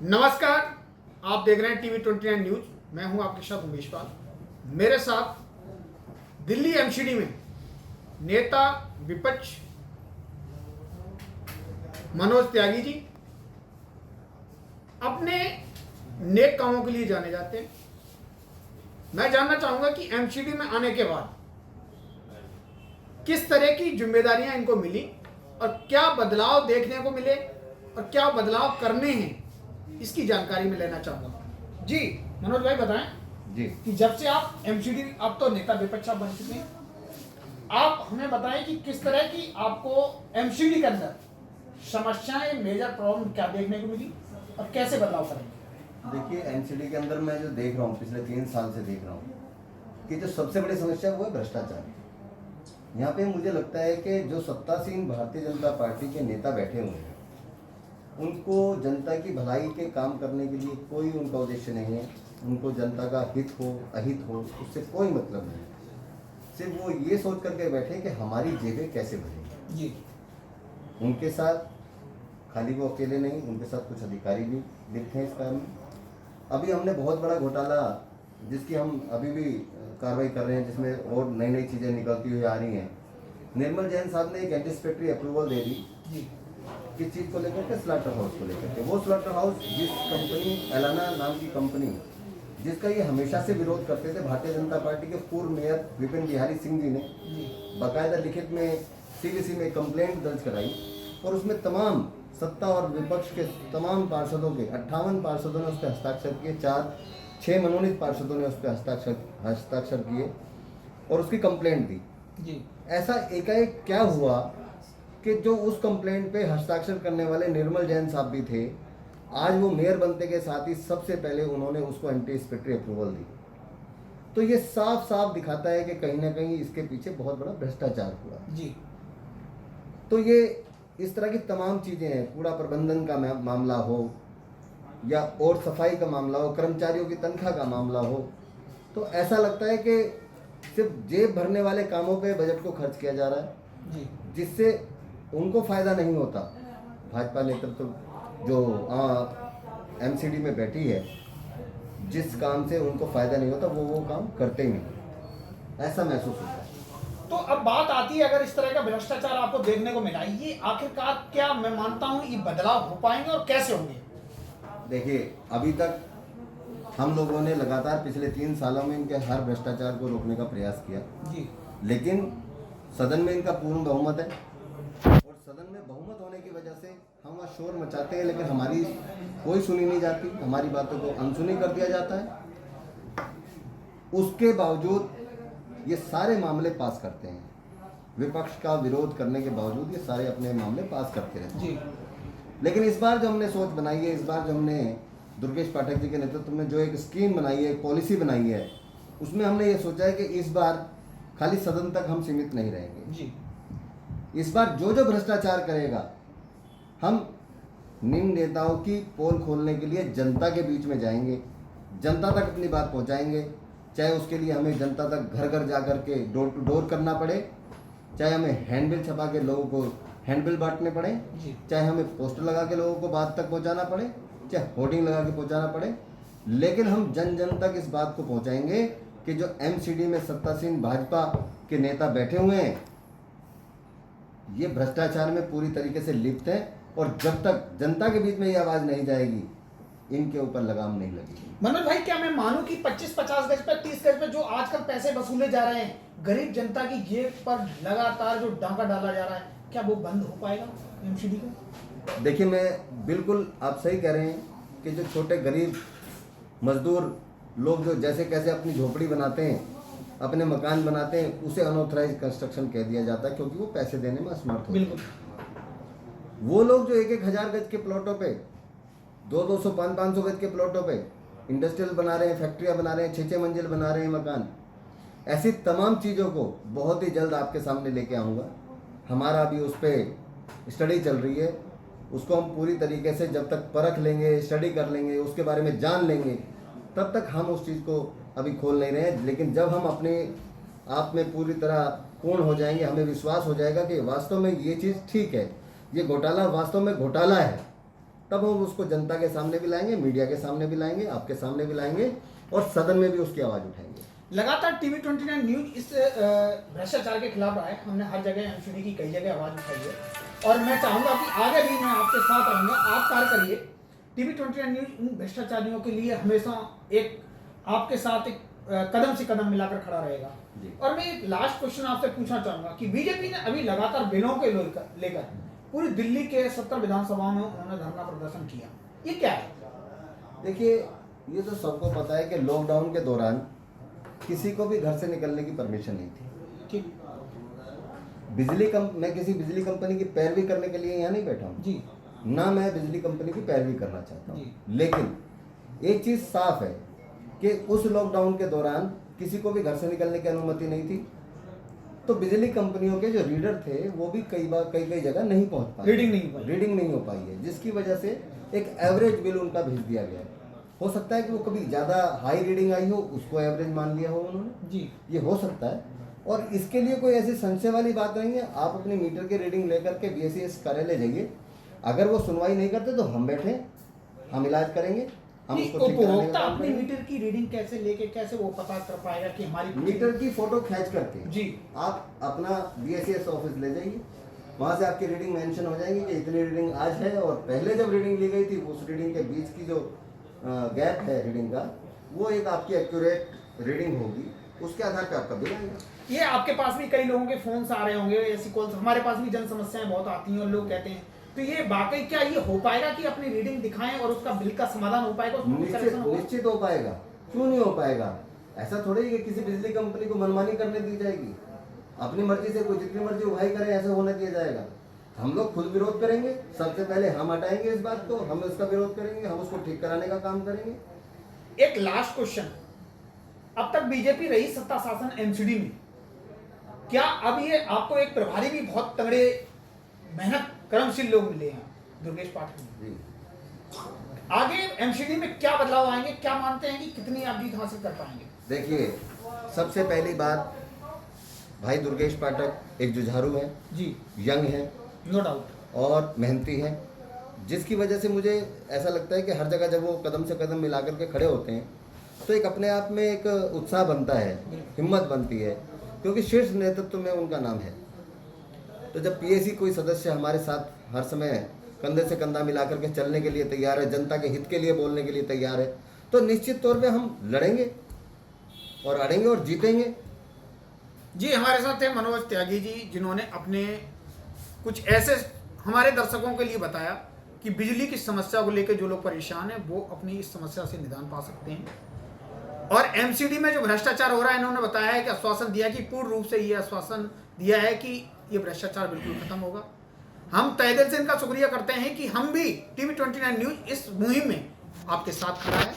नमस्कार, आप देख रहे हैं टीवी 29 न्यूज। मैं हूं आपके साथ उमेश पाल। मेरे साथ दिल्ली एमसीडी में नेता विपक्ष मनोज त्यागी जी अपने नेक कामों के लिए जाने जाते हैं। मैं जानना चाहूंगा कि एमसीडी में आने के बाद किस तरह की जिम्मेदारियां इनको मिली और क्या बदलाव देखने को मिले और क्या बदलाव करने हैं, इसकी जानकारी मैं लेना चाहूंगा। जी मनोज भाई बताएं जी कि जब से आप एमसीडी, आप तो नेता विपक्ष आप बन चुके हैं, आप हमें बताएं कि किस तरह की आपको एमसीडी के अंदर समस्याएं, मेजर प्रॉब्लम क्या देखने को मिली और कैसे बदलाव करेंगे। देखिए, एनसीडी के अंदर मैं जो देख रहा हूँ, पिछले 3 साल से देख रहा हूँ कि जो सबसे बड़ी समस्या वो है भ्रष्टाचार। यहाँ पे मुझे लगता है कि जो सत्तासीन भारतीय जनता पार्टी के नेता बैठे हुए हैं, उनको जनता की भलाई के काम करने के लिए कोई उनका उद्देश्य नहीं है। उनको जनता का हित हो अहित हो उससे कोई मतलब नहीं है। सिर्फ वो ये सोच करके बैठे कि हमारी जेबें कैसे भरेंगी। जी, उनके साथ खाली वो अकेले नहीं, उनके साथ कुछ अधिकारी भी लिप्त हैं इस काम में। अभी हमने बहुत बड़ा घोटाला, जिसकी हम अभी भी कार्रवाई कर रहे हैं, जिसमें और नई नई चीज़ें निकलती हुई आ रही हैं। निर्मल जैन साहब ने एक एंटीसिपेटरी अप्रूवल दे दी। जी, किस चीज़ को लेकर के? स्लॉटर हाउस को लेकर के। वो स्लॉटर हाउस, जिस कंपनी, एलाना नाम की कंपनी, जिसका ये हमेशा से विरोध करते थे, भारतीय जनता पार्टी के पूर्व मेयर विपिन बिहारी सिंह जी ने बाकायदा लिखित में सीवीसी में कंप्लेंट दर्ज कराई और उसमें तमाम सत्ता और विपक्ष के तमाम पार्षदों के 58 पार्षदों ने उस पर हस्ताक्षर किए, 6 मनोनीत पार्षदों ने उस पर हस्ताक्षर किए और उसकी कंप्लेंट दी। जी, ऐसा एकाएक क्या हुआ कि जो उस कंप्लेंट पे हस्ताक्षर करने वाले निर्मल जैन साहब भी थे, आज वो मेयर बनते के साथ ही सबसे पहले उन्होंने उसको एंटीसिपेटरी अप्रूवल दी। तो ये साफ साफ दिखाता है कि कहीं ना कहीं इसके पीछे बहुत बड़ा भ्रष्टाचार हुआ। जी, तो ये इस तरह की तमाम चीज़ें हैं, कूड़ा प्रबंधन का मामला हो या और सफाई का मामला हो, कर्मचारियों की तनख्वाह का मामला हो, तो ऐसा लगता है कि सिर्फ जेब भरने वाले कामों पे बजट को खर्च किया जा रहा है, जी, जिससे उनको फ़ायदा नहीं होता। भाजपा नेतृत्व जो एमसीडी में बैठी है, जिस काम से उनको फ़ायदा नहीं होता वो काम करते ही नहीं, ऐसा महसूस होता है। तो अब बात आती है, अगर इस तरह का भ्रष्टाचार आपको देखने को मिला, ये आखिरकार क्या, मैं मानता हूं ये बदलाव हो पाएंगे और कैसे होंगे। देखिए, अभी तक हम लोगों ने लगातार पिछले 3 सालों में इनके हर भ्रष्टाचार को रोकने का प्रयास किया, जी, लेकिन सदन में इनका पूर्ण बहुमत है और सदन में बहुमत होने की वजह से हम वहाँ शोर मचाते हैं, लेकिन हमारी कोई सुनी नहीं जाती, हमारी बातों को अनसुनी कर दिया जाता है। उसके बावजूद ये सारे मामले पास करते हैं। विपक्ष का विरोध करने के बावजूद ये सारे अपने मामले पास करते रहते हैं। जी, लेकिन इस बार जो हमने सोच बनाई है, इस बार जो हमने दुर्गेश पाठक जी के नेतृत्व में जो एक स्कीम बनाई है, एक पॉलिसी बनाई है, उसमें हमने ये सोचा है कि इस बार खाली सदन तक हम सीमित नहीं रहेंगे। जी, इस बार जो जो भ्रष्टाचार करेगा, हम निम्न नेताओं की पोल खोलने के लिए जनता के बीच में जाएंगे, जनता तक अपनी बात पहुंचाएंगे। चाहे उसके लिए हमें जनता तक घर घर जा कर के डोर टू डोर करना पड़े, चाहे हमें हैंडबिल छपा के लोगों को हैंडबिल बांटने पड़े, जी, चाहे हमें पोस्टर लगा के लोगों को बात तक पहुंचाना पड़े, चाहे होर्डिंग लगा के पहुंचाना पड़े, लेकिन हम जन जन तक इस बात को पहुंचाएंगे कि जो एमसीडी में सत्तासीन भाजपा के नेता बैठे हुए हैं, ये भ्रष्टाचार में पूरी तरीके से लिप्त हैं और जब तक जनता के बीच में ये आवाज़ नहीं जाएगी, इनके ऊपर लगाम नहीं लगेगी। मनोज भाई, क्या मैं मानूं कि 25-50 गज पे, 30 गज पे जो आजकल पैसे वसूले जा रहे हैं, गरीब जनता की जेब पर लगातार जो डांका डाला जा रहा है, क्या वो बंद हो पाएगा एमसीडी का? देखिए, मैं बिल्कुल, आप सही कह रहे हैं कि जो छोटे गरीब मजदूर लोग जो जैसे कैसे अपनी झोपड़ी बनाते हैं, अपने मकान बनाते हैं, उसे अनऑथराइज कंस्ट्रक्शन कह दिया जाता है, क्योंकि वो पैसे देने में असमर्थ होते हैं। बिल्कुल। वो लोग जो 1-1 हज़ार गज के प्लॉटों पे, 200-200, 500-500 गज के प्लॉटों पे इंडस्ट्रियल बना रहे हैं, फैक्ट्रियाँ बना रहे हैं, 6-6 मंजिल बना रहे हैं मकान, ऐसी तमाम चीज़ों को बहुत ही जल्द आपके सामने लेके आऊँगा। हमारा अभी उस पर स्टडी चल रही है, उसको हम पूरी तरीके से जब तक परख लेंगे, स्टडी कर लेंगे, उसके बारे में जान लेंगे, तब तक हम उस चीज़ को अभी खोल नहीं रहे हैं। लेकिन जब हम अपने आप में पूरी तरह पूर्ण हो जाएंगे, हमें विश्वास हो जाएगा कि वास्तव में ये चीज़ ठीक है, ये घोटाला वास्तव में घोटाला है, तब हम उसको जनता के सामने भी लाएंगे, मीडिया के सामने भी लाएंगे, आपके सामने भी लाएंगे और सदन में भी उसकी आवाज़ उठाएंगे। लगातार टीवी 29 न्यूज इस भ्रष्टाचार के खिलाफ रहा है। हमने हर जगह एमसीडी की कई जगह आवाज़ उठाई है और मैं चाहूँगा कि आगे भी मैं आपके साथ रहूँगा, आप कार्य करिए। टीवी 29 न्यूज इन भ्रष्टाचारियों के लिए हमेशा एक आपके साथ एक कदम से कदम मिलाकर खड़ा रहेगा। और मैं एक लास्ट क्वेश्चन आपसे पूछना चाहूँगा कि बीजेपी ने अभी लगातार बिलों के लेकर पूरी दिल्ली के 70 विधानसभाओं में उन्होंने धरना प्रदर्शन किया, ये क्या है? देखिए, ये तो सबको पता है कि लॉकडाउन के दौरान किसी को भी घर से निकलने की परमिशन नहीं थी। ठीक, मैं किसी बिजली कंपनी की पैरवी करने के लिए यहाँ नहीं बैठा हूँ जी, ना मैं बिजली कंपनी की पैरवी करना चाहता जी। हूँ, लेकिन एक चीज़ साफ है कि उस लॉकडाउन के दौरान किसी को भी घर से निकलने की अनुमति नहीं थी, तो बिजली कंपनियों के जो रीडर थे वो भी कई जगह नहीं पहुंच पाए, रीडिंग नहीं हो पाई है, जिसकी वजह से एक एवरेज बिल उनका भेज दिया गया है। हो सकता है कि वो कभी ज़्यादा हाई रीडिंग आई हो, उसको एवरेज मान लिया हो उन्होंने जी, ये हो सकता है। और इसके लिए कोई ऐसी संशय वाली बात नहीं है। आप अपने मीटर की रीडिंग लेकर के BSES कार्यालय जाइए, अगर वो सुनवाई नहीं करते तो हम बैठे, हम इलाज करेंगे, हम उसको ठीक कराने का उपभोक्ता काम अपने करेंगे। मीटर की रीडिंग कैसे लेके कैसे वो पता कर पाएगा कि हमारी मीटर की फोटो खींच करके जी, आप अपना BSES ऑफिस ले जाइए, वहाँ से आपकी रीडिंग मेंशन हो जाएगी कि इतनी रीडिंग आज है और पहले जब रीडिंग ली गई थी उस रीडिंग के बीच की जो गैप है रीडिंग का, वो एक आपकी एक्यूरेट रीडिंग होगी, उसके आधार पे आपका बिल आएगा। ये आपके पास भी कई लोगों के फोन आ रहे होंगे, ऐसी कॉल्स हमारे पास भी जन समस्याएं बहुत आती हैं और लोग कहते हैं, तो ये वाकई क्या ये हो पाएगा कि अपनी रीडिंग दिखाएं और उसका बिल का समाधान हो पाएगा? उसमें कुछ correction होगा? निश्चित हो पाएगा, क्यों नहीं हो पाएगा? ऐसा थोड़ी है कि किसी बिजली कंपनी को मनमानी करने दी जाएगी, अपनी मर्जी से कोई जितनी मर्जी उगाई करे ऐसा होने दिया जाएगा। हम लोग खुद विरोध करेंगे, सबसे पहले हम हटाएंगे इस बात को, हम इसका विरोध करेंगे, हम उसको ठीक कराने का काम करेंगे। एक लास्ट क्वेश्चन, अब तक बीजेपी रही सत्ता शासन एमसीडी में, क्या अब ये आपको एक प्रभारी भी बहुत तगड़े मेहनत कर्मशील लोग मिले हैं दुर्गेश पाठक जी, आगे एमसीडी में क्या बदलाव आएंगे? क्या मानते हैं कि कितनी आप जीत हासिल कर पाएंगे? देखिए, सबसे पहली बात, भाई दुर्गेश पाठक एक जुझारू है जी, यंग है, नो डाउट, और मेहनती है, जिसकी वजह से मुझे ऐसा लगता है कि हर जगह जब वो कदम से कदम मिला करके खड़े होते हैं तो एक अपने आप में एक उत्साह बनता है, हिम्मत बनती है, क्योंकि शीर्ष नेतृत्व में उनका नाम है। तो जब PAC कोई सदस्य हमारे साथ हर समय कंधे से कंधा मिला करके चलने के लिए तैयार है, जनता के हित के लिए बोलने के लिए तैयार है, तो निश्चित तौर पे हम लड़ेंगे और अड़ेंगे और जीतेंगे। जी, हमारे साथ थे मनोज त्यागी जी, जिन्होंने अपने कुछ ऐसे हमारे दर्शकों के लिए बताया कि बिजली की समस्या को लेकर जो लोग परेशान हैं वो अपनी इस समस्या से निदान पा सकते हैं। और एमसीडी में जो भ्रष्टाचार हो रहा है, इन्होंने बताया है कि आश्वासन दिया कि पूर्ण रूप से ये आश्वासन दिया है कि ये भ्रष्टाचार बिल्कुल खत्म होगा। हम तहे दिल से इनका शुक्रिया करते हैं कि हम भी टीवी 29 न्यूज इस मुहिम में आपके साथ खड़ा है।